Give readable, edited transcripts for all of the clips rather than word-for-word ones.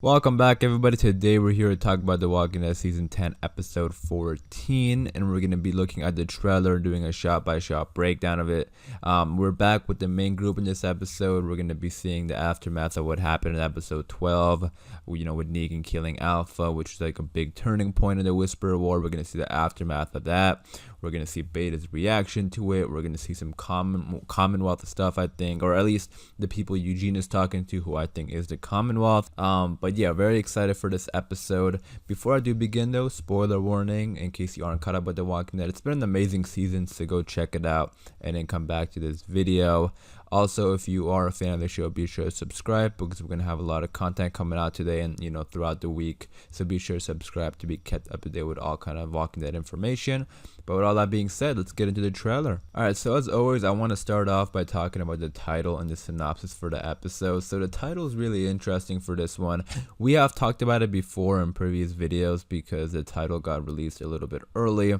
Welcome back, everybody. Today we're here to talk about The Walking Dead Season 10, Episode 14, and we're going to be looking at the trailer, doing a shot-by-shot breakdown of it. We're back with the main group in this episode. We're going to be seeing the aftermath of what happened in Episode 12, with Negan killing Alpha, which is like a big turning point in the Whisperer War. We're going to see the aftermath of that. We're going to see Beta's reaction to it. We're going to see some Commonwealth stuff, I think, or at least the people Eugene is talking to, who I think is the Commonwealth. But yeah, very excited for this episode. Before I do begin though, spoiler warning in case you aren't caught up with The Walking Dead. It's been an amazing season, so go check it out and then come back to this video. Also, if you are a fan of the show, be sure to subscribe because we're going to have a lot of content coming out today and, throughout the week. So be sure to subscribe to be kept up to date with all kind of Walking Dead information. But with all that being said, let's get into the trailer. Alright, so as always, I want to start off by talking about the title and the synopsis for the episode. So the title is really interesting for this one. We have talked about it before in previous videos because the title got released a little bit early.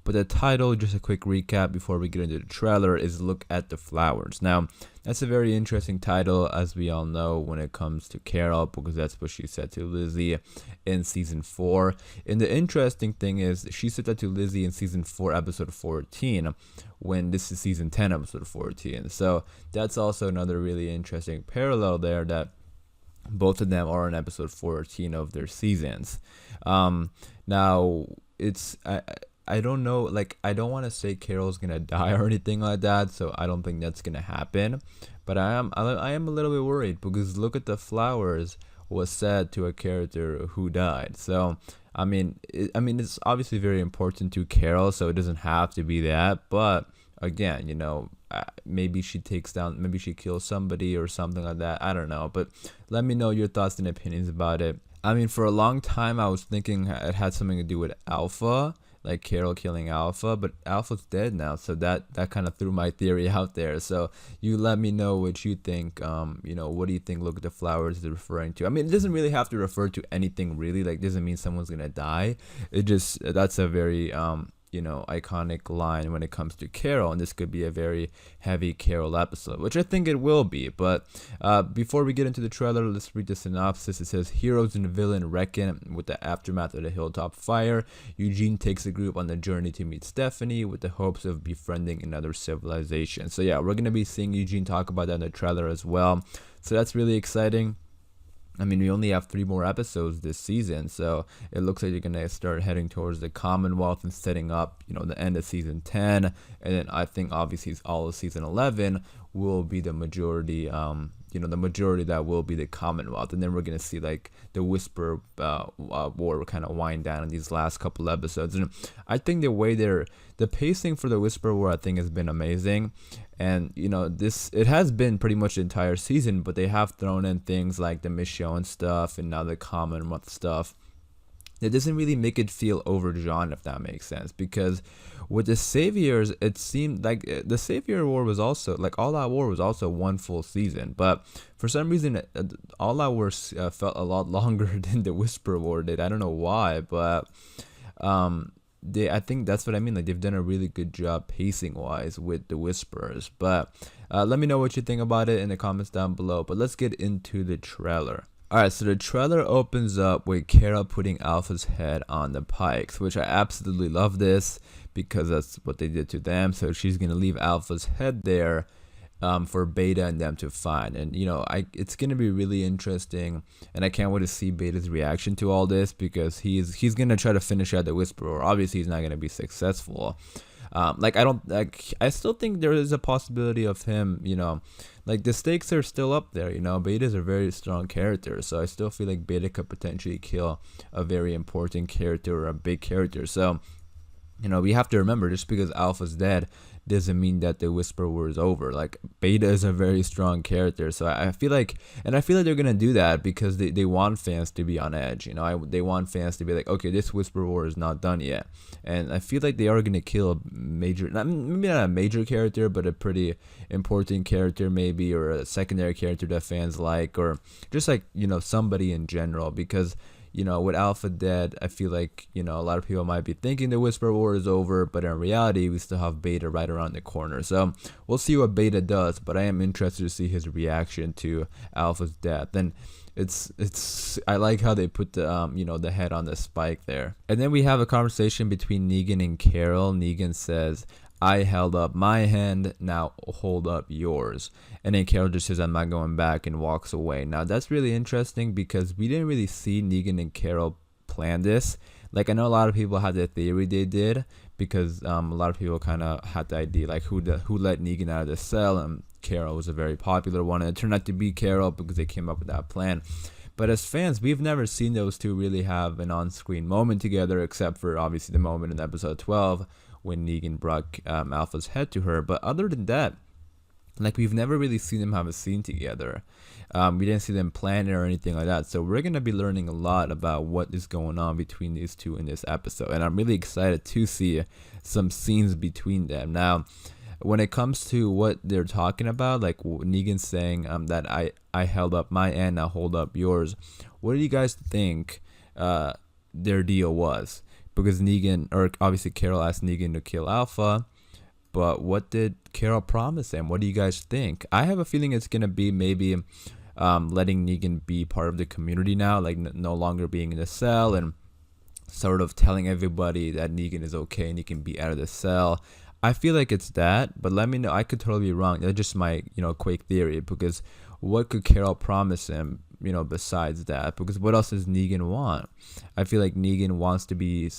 But the title, just a quick recap before we get into the trailer, is Look at the Flowers. Now, that's a very interesting title, as we all know, when it comes to Carroll, because that's what she said to Lizzie in Season 4. And the interesting thing is, she said that to Lizzie in Season 4, Episode 14, when this is Season 10, Episode 14. So that's also another really interesting parallel there, that both of them are in Episode 14 of their seasons. Now, I don't know, like, I don't want to say Carol's gonna die or anything like that, so I don't think that's gonna happen. But I am a little bit worried because Look at the Flowers was said to a character who died. So I mean it's obviously very important to Carol, so it doesn't have to be that. But again, maybe she maybe she kills somebody or something like that. I don't know. But let me know your thoughts and opinions about it. I mean, for a long time I was thinking it had something to do with Alpha, like Carol killing Alpha, but Alpha's dead now, so that kind of threw my theory out there. So you let me know what you think. What do you think Look at the Flowers is referring to? I mean, it doesn't really have to refer to anything really, like, doesn't mean someone's gonna die. It just, that's a very iconic line when it comes to Carol, and this could be a very heavy Carol episode, which I think it will be. But before we get into the trailer, let's read the synopsis. It says, heroes and villain reckon with the aftermath of the Hilltop fire. Eugene takes the group on the journey to meet Stephanie with the hopes of befriending another civilization. So yeah, we're gonna be seeing Eugene talk about that in the trailer as well, so that's really exciting. I mean, we only have 3 more episodes this season, so it looks like you're going to start heading towards the Commonwealth and setting up, the end of Season 10. And then I think, obviously, all of Season 11 will be the majority, the majority that will be the Commonwealth. And then we're going to see, like, the Whisper War kind of wind down in these last couple episodes. And I think the pacing for the Whisper War, I think, has been amazing. And it has been pretty much the entire season, but they have thrown in things like the Michonne stuff and now the Commonwealth stuff. It doesn't really make it feel overdrawn, if that makes sense, because with the Saviors, it seemed like the Savior War was also, like, All Out War was also 1 full season, but for some reason All Out War felt a lot longer than the Whisper War did. I don't know why, but I think that's what I mean. Like, they've done a really good job pacing wise with the Whisperers. But let me know what you think about it in the comments down below. But let's get into the trailer. Alright, so the trailer opens up with Carol putting Alpha's head on the pikes, which I absolutely love this because that's what they did to them. So she's gonna leave Alpha's head there for Beta and them to find. And it's gonna be really interesting, and I can't wait to see Beta's reaction to all this, because he's gonna try to finish out the Whisperer. Obviously he's not gonna be successful. I still think there is a possibility of him, like, the stakes are still up there. Beta's a very strong character, so I still feel like Beta could potentially kill a very important character or a big character. So we have to remember, just because Alpha's dead doesn't mean that the Whisper War is over. Like, Beta is a very strong character, so I feel like they're gonna do that because they want fans to be on edge. They want fans to be like, okay, this Whisper War is not done yet, and I feel like they are gonna kill a major, maybe not a major character, but a pretty important character maybe, or a secondary character that fans like, or just like somebody in general, because with Alpha dead, I feel like, a lot of people might be thinking the Whisper War is over, but in reality, we still have Beta right around the corner. So we'll see what Beta does, but I am interested to see his reaction to Alpha's death. And it's I like how they put the the head on the spike there. And then we have a conversation between Negan and Carroll. Negan says, I held up my hand, now hold up yours. And then Carroll just says, I'm not going back, and walks away. Now that's really interesting because we didn't really see Negan and Carroll plan this. Like, I know a lot of people had the theory they did, because a lot of people kind of had the idea, like, who let Negan out of the cell, and Carroll was a very popular one, and it turned out to be Carroll because they came up with that plan. But as fans, we've never seen those two really have an on-screen moment together, except for obviously the moment in episode 12 when Negan brought Alpha's head to her. But other than that, like, we've never really seen them have a scene together. We didn't see them plan it or anything like that. So we're going to be learning a lot about what is going on between these two in this episode. And I'm really excited to see some scenes between them. Now, when it comes to what they're talking about, like Negan saying that I held up my end, now hold up yours. What do you guys think their deal was? Because Negan, or obviously Carroll asked Negan to kill Alpha. But what did Carroll promise him? What do you guys think? I have a feeling it's going to be maybe letting Negan be part of the community now, like no longer being in the cell, and sort of telling everybody that Negan is okay and he can be out of the cell. I feel like it's that, but let me know. I could totally be wrong. That's just my, quick theory, because what could Carroll promise him, besides that? Because what else does Negan want? I feel like Negan wants to be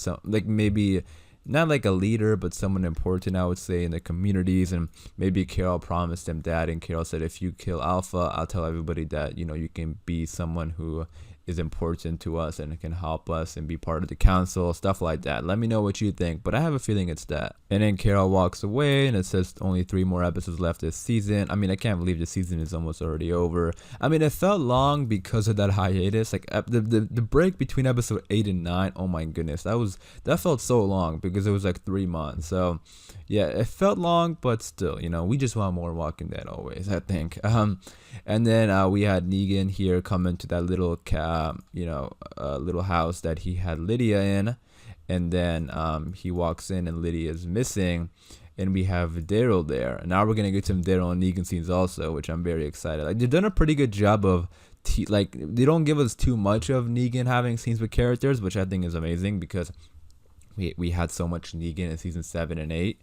maybe not like a leader, but someone important, I would say, in the communities. And maybe Carroll promised him that, and Carroll said, if you kill Alpha, I'll tell everybody that, you can be someone who is important to us and can help us and be part of the council, stuff like that. Let me know what you think, but I have a feeling it's that. And then Carroll walks away, and it says only 3 more episodes left this season. I mean, I can't believe the season is almost already over. I mean, it felt long because of that hiatus. Like the break between episode 8 and 9, oh my goodness, that felt so long because it was like 3 months. So yeah, it felt long, but still, we just want more Walking Dead always, I think. And then we had Negan here come into that little little house that he had Lydia in, and then he walks in and Lydia is missing, and we have Daryl there. Now we're gonna get some Daryl and Negan scenes also, which I'm very excited. Like, they've done a pretty good job of they don't give us too much of Negan having scenes with characters, which I think is amazing, because we had so much Negan in season 7 and 8.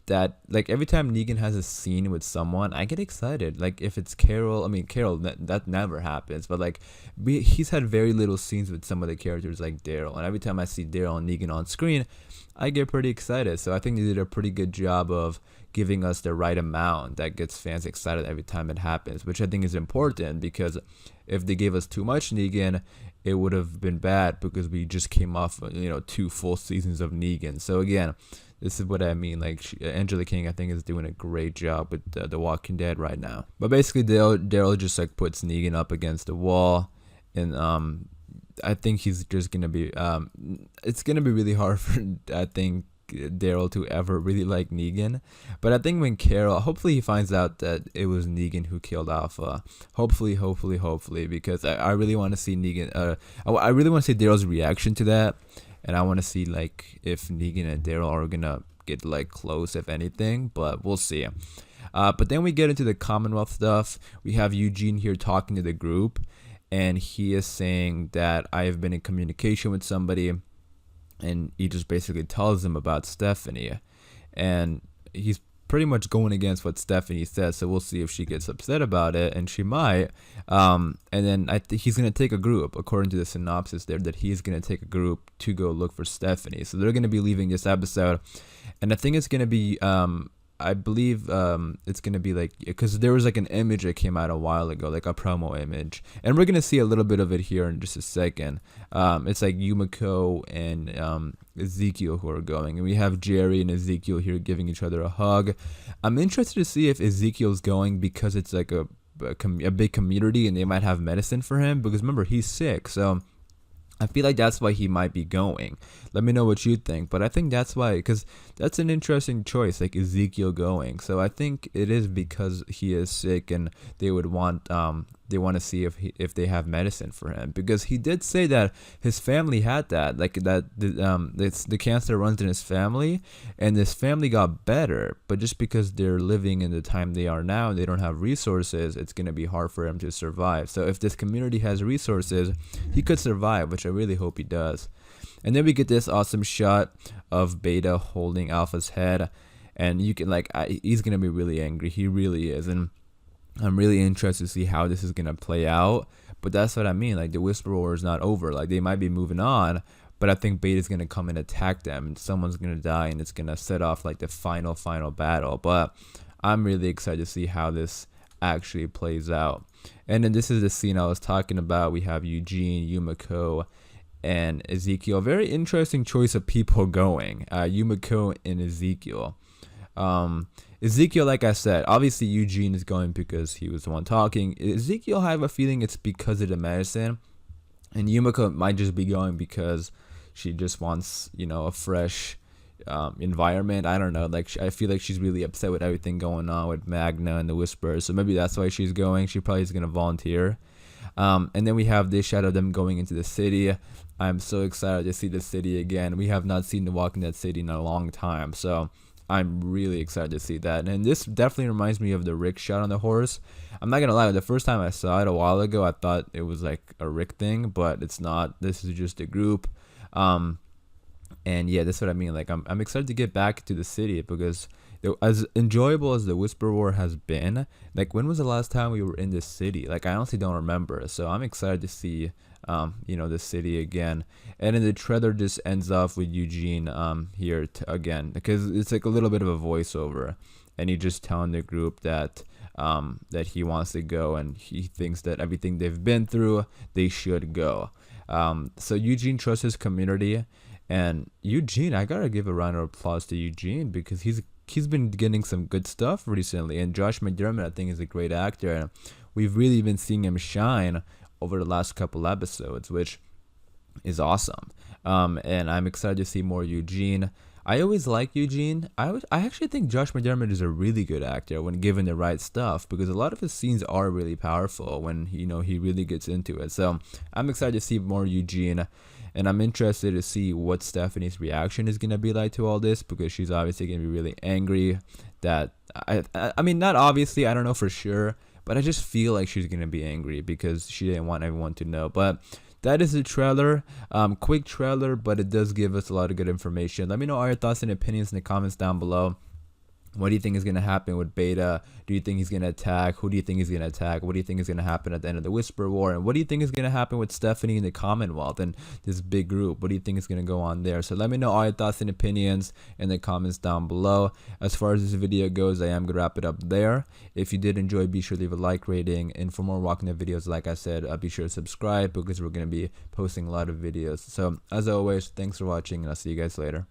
That, like, every time Negan has a scene with someone, I get excited. Like, if it's Carroll, that never happens, but like he's had very little scenes with some of the characters like Daryl, and every time I see Daryl and Negan on screen, I get pretty excited. So I think they did a pretty good job of giving us the right amount that gets fans excited every time it happens, which I think is important, because if they gave us too much Negan, it would have been bad, because we just came off 2 full seasons of Negan. So again, this is what I mean. Like, Angela King, I think, is doing a great job with The Walking Dead right now. But basically, Daryl just like puts Negan up against the wall, and I think he's just gonna be. It's gonna be really hard for, I think, Daryl to ever really like Negan. But I think when Carroll, hopefully he finds out that it was Negan who killed Alpha. Hopefully, because I really want to see Negan. I really want to see Daryl's reaction to that. And I want to see, like, if Negan and Daryl are going to get, like, close, if anything. But we'll see. But then we get into the Commonwealth stuff. We have Eugene here talking to the group. And he is saying that I have been in communication with somebody. And he just basically tells them about Stephanie. And he's pretty much going against what Stephanie says, so we'll see if she gets upset about it, and she might. And then I think he's going to take a group, according to the synopsis there, that he's going to take a group to go look for Stephanie. So they're going to be leaving this episode, and I think it's going to be, I believe it's going to be like, because there was like an image that came out a while ago, like a promo image, and we're going to see a little bit of it here in just a second. It's like Yumiko and Ezekiel who are going, and we have Jerry and Ezekiel here giving each other a hug. I'm interested to see if Ezekiel's going because it's like a big community and they might have medicine for him, because remember, he's sick, so I feel like that's why he might be going. Let me know what you think. But I think that's why, because that's an interesting choice, like Ezekiel going. So I think it is because he is sick and they would want they want to see if they have medicine for him, because he did say that his family had that, like that the cancer runs in his family, and his family got better, but just because they're living in the time they are now and they don't have resources, it's going to be hard for him to survive. So if this community has resources, he could survive, which I really hope he does. And then we get this awesome shot of Beta holding Alpha's head, and you can he's gonna be really angry. He really is, and I'm really interested to see how this is gonna play out. But that's what I mean. Like, the Whisper War is not over. Like, they might be moving on, but I think Beta's gonna come and attack them, and someone's gonna die, and it's gonna set off like the final battle. But I'm really excited to see how this actually plays out. And then this is the scene I was talking about. We have Eugene, Yumiko, and Ezekiel. Very interesting choice of people going. Yumiko and Ezekiel. Ezekiel, like I said, obviously Eugene is going because he was the one talking. Ezekiel, I have a feeling it's because of the medicine, and Yumiko might just be going because she just wants, a fresh environment. I don't know. Like, I feel like she's really upset with everything going on with Magna and the Whisperers, so maybe that's why she's going. She probably is gonna volunteer. And then we have this shot of them going into the city. I'm so excited to see the city again. We have not seen the Walking Dead city in a long time, so I'm really excited to see that. And this definitely reminds me of the Rick shot on the horse. I'm not gonna lie, the first time I saw it a while ago, I thought it was like a Rick thing, but it's not. This is just a group. And yeah, that's what I mean. Like, I'm excited to get back to the city, because as enjoyable as the Whisper War has been, like, when was the last time we were in this city? Like, I honestly don't remember. So I'm excited to see the city again. And then the trailer just ends off with Eugene here again, because it's like a little bit of a voiceover, and he's just telling the group that that he wants to go, and he thinks that everything they've been through, they should go. So Eugene trusts his community, and Eugene, I gotta give a round of applause to Eugene, because he's been getting some good stuff recently. And Josh McDermott, I think, is a great actor, and we've really been seeing him shine over the last couple episodes, which is awesome. And I'm excited to see more Eugene. I always like Eugene. I actually think Josh McDermott is a really good actor when given the right stuff, because a lot of his scenes are really powerful when he really gets into it. So I'm excited to see more Eugene, and I'm interested to see what Stephanie's reaction is going to be like to all this, because she's obviously going to be really angry that I mean, not obviously, I don't know for sure, but I just feel like she's going to be angry because she didn't want everyone to know. But that is the trailer. Quick trailer, but it does give us a lot of good information. Let me know all your thoughts and opinions in the comments down below. What do you think is going to happen with Beta? Do you think he's going to attack? Who do you think he's going to attack? What do you think is going to happen at the end of the Whisper War? And what do you think is going to happen with Stephanie and the Commonwealth and this big group? What do you think is going to go on there? So let me know all your thoughts and opinions in the comments down below. As far as this video goes, I am going to wrap it up there. If you did enjoy, be sure to leave a like rating. And for more Walking Dead videos, like I said, be sure to subscribe, because we're going to be posting a lot of videos. So as always, thanks for watching, and I'll see you guys later.